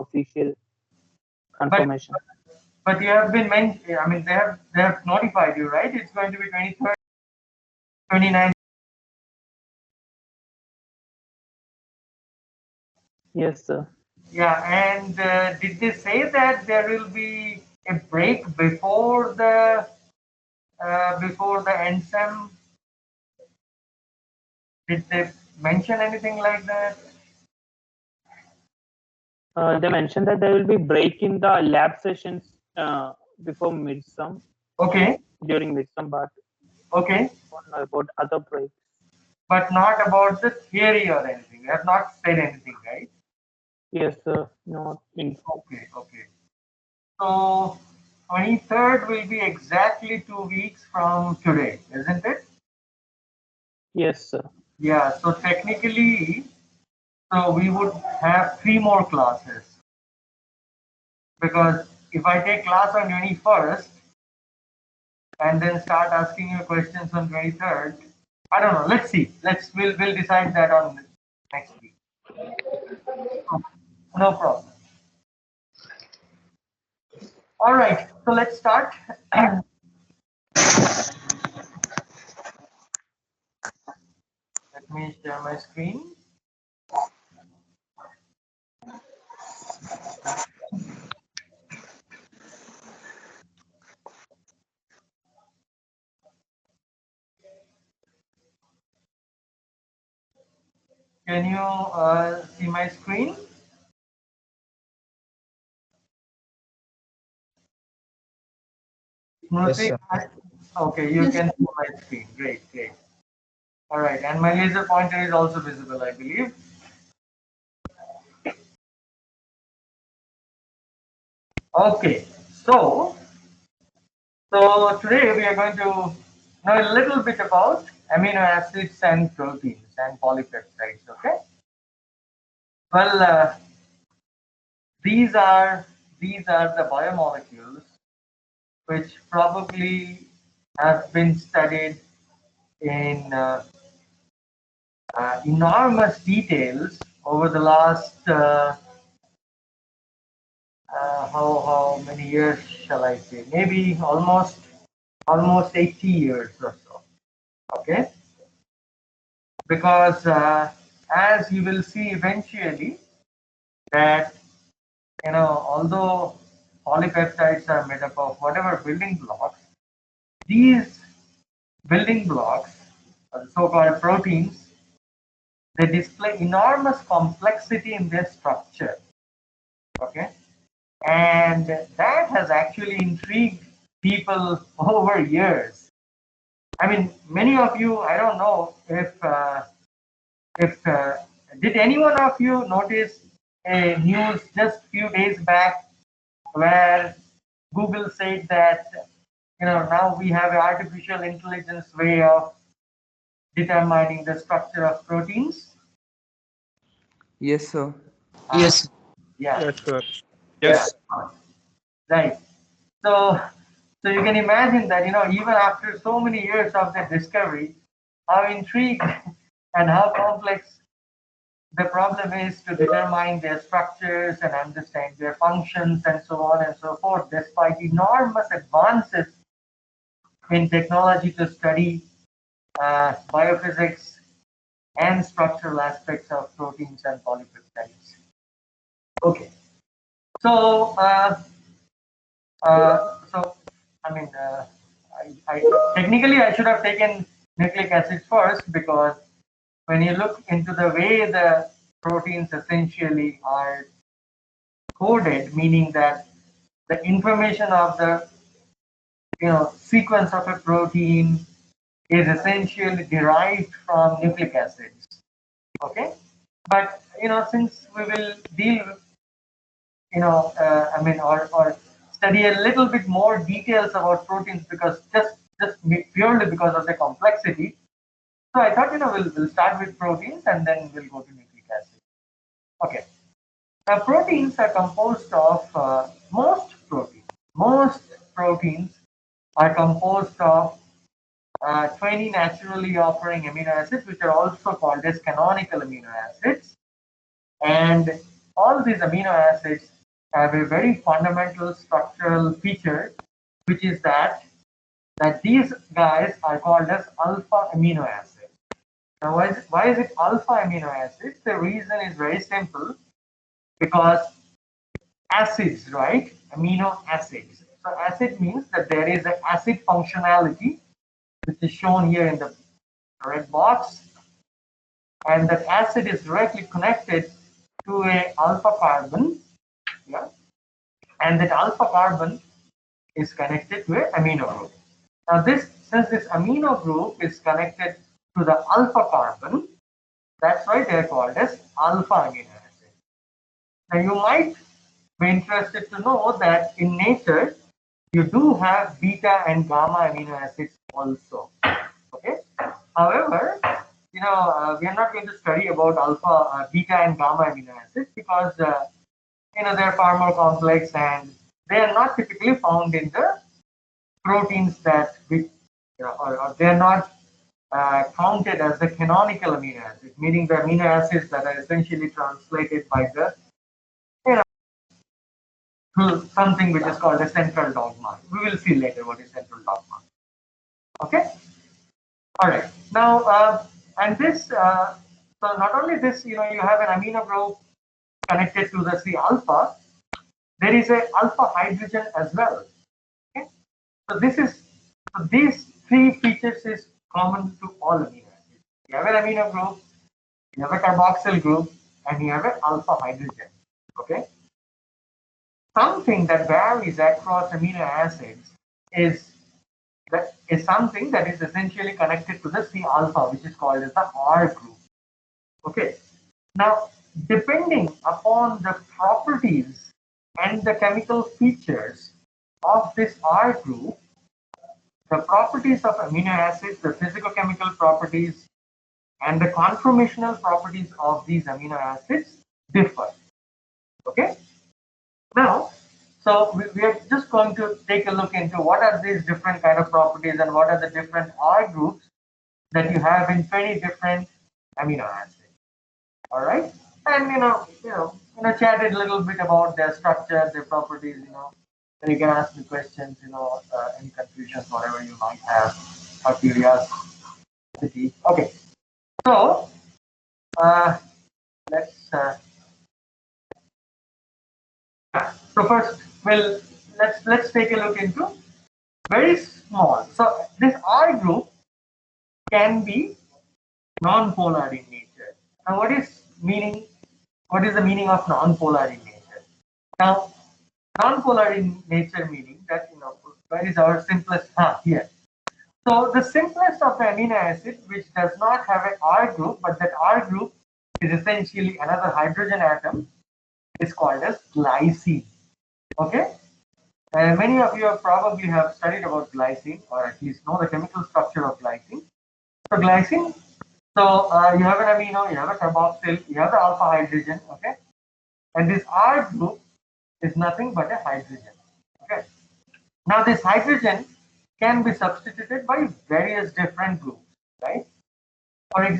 official confirmation. But you have been mentioned. I mean, they have notified you, right? It's going to be 23rd, 29th. Yes, sir. Yeah, and did they say that there will be a break before the NSEM? Did they mention anything like that? They mentioned that there will be break in the lab sessions before midsum, Okay, during midsum, but okay, don't know about other breaks. but not about the theory or anything. They have not said anything, right? Yes, sir. Not in. Okay, okay. So 23rd will be exactly 2 weeks from today, isn't it? Yes, sir. Yeah, so technically, so we would have 3 more classes, because if I take class on 21st and then start asking you questions on 23rd, I don't know. Let's see. We'll decide that on next week. No problem. All right. So let's start. Let me share my screen. Can you see my screen? Yes, sir. Okay, you can see my screen. Great, great. All right, and my laser pointer is also visible, I believe. Okay, so today we are going to know a little bit about amino acids and proteins and polypeptides. Okay. Well, these are the biomolecules which probably have been studied in enormous details over the last how many years shall I say? Maybe almost 80 years or so. Okay, because as you will see eventually that although polypeptides are made up of whatever building blocks, these building blocks, so-called proteins, they display enormous complexity in their structure. Okay, and that has actually intrigued people over years. I mean, many of you, I don't know if did any one of you notice a news just few days back where Google said that now we have an artificial intelligence way of determining the structure of proteins. Yes, sir. Yes. Yeah, Yes, sir. yeah, Yes. right. So you can imagine that even after so many years of the discovery, how intrigued and how complex the problem is to determine their structures and understand their functions and so on and so forth, despite enormous advances in technology to study biophysics and structural aspects of proteins and polypeptides. Okay, so I mean, technically I should have taken nucleic acids first, because when you look into the way the proteins essentially are coded, meaning that the information of the sequence of a protein is essentially derived from nucleic acids. Okay, but since we will deal or study a little bit more details about proteins, because just purely because of the complexity. So I thought we'll start with proteins and then we'll go to nucleic acid. Okay. Now proteins are composed of most proteins are composed of 20 naturally occurring amino acids, which are also called as canonical amino acids, and all these amino acids have a very fundamental structural feature, which is that these guys are called as alpha amino acids. Now, why is it alpha amino acids? The reason is very simple, because acids, right? Amino acids. So acid means that there is an acid functionality, which is shown here in the red box, and that acid is directly connected to a alpha carbon, yeah, and that alpha carbon is connected to an amino group. Now, since this amino group is connected to the alpha carbon, that's why they are called as alpha amino acids. Now, you might be interested to know that in nature, you do have beta and gamma amino acids also. Okay. However, we are not going to study about alpha, beta, and gamma amino acids, because they're far more complex and they are not typically found in the proteins that or they're not counted as the canonical amino acids, meaning the amino acids that are essentially translated by the to something which is called a central dogma. We will see later what is central dogma. Okay. All right. Now, and this, so not only this, you have an amino group connected to the C alpha. There is a alpha hydrogen as well. Okay. So these three features is common to all amino acids. You have an amino group, you have a carboxyl group, and you have an alpha hydrogen. Okay. Something that varies across amino acids is something that is essentially connected to the C alpha, which is called as the R group. Okay. Now, depending upon the properties and the chemical features of this R group, the properties of amino acids, the physicochemical properties, and the conformational properties of these amino acids differ. Okay. Now, so we are just going to take a look into what are these different kind of properties and what are the different R groups that you have in 20 different amino acids. All right, and chat a little bit about their structure, their properties. And you can ask me questions. Any confusions, whatever you might have, or curiosity. Okay, so let's. So first, well, let's take a look into very small. So this R group can be non-polar in nature. Now, what is the meaning of non-polar in nature? Now, non-polar in nature meaning that where is our simplest here. So the simplest of the amino acid which does not have an R group, but that R group is essentially another hydrogen atom, is called as glycine. Okay. Many of you probably have studied about glycine, or at least know the chemical structure of glycine. So glycine, you have an amino, you have a carboxyl, you have the alpha hydrogen, okay? And this R group is nothing but a hydrogen, okay? Now this hydrogen can be substituted by various different groups, right? For example,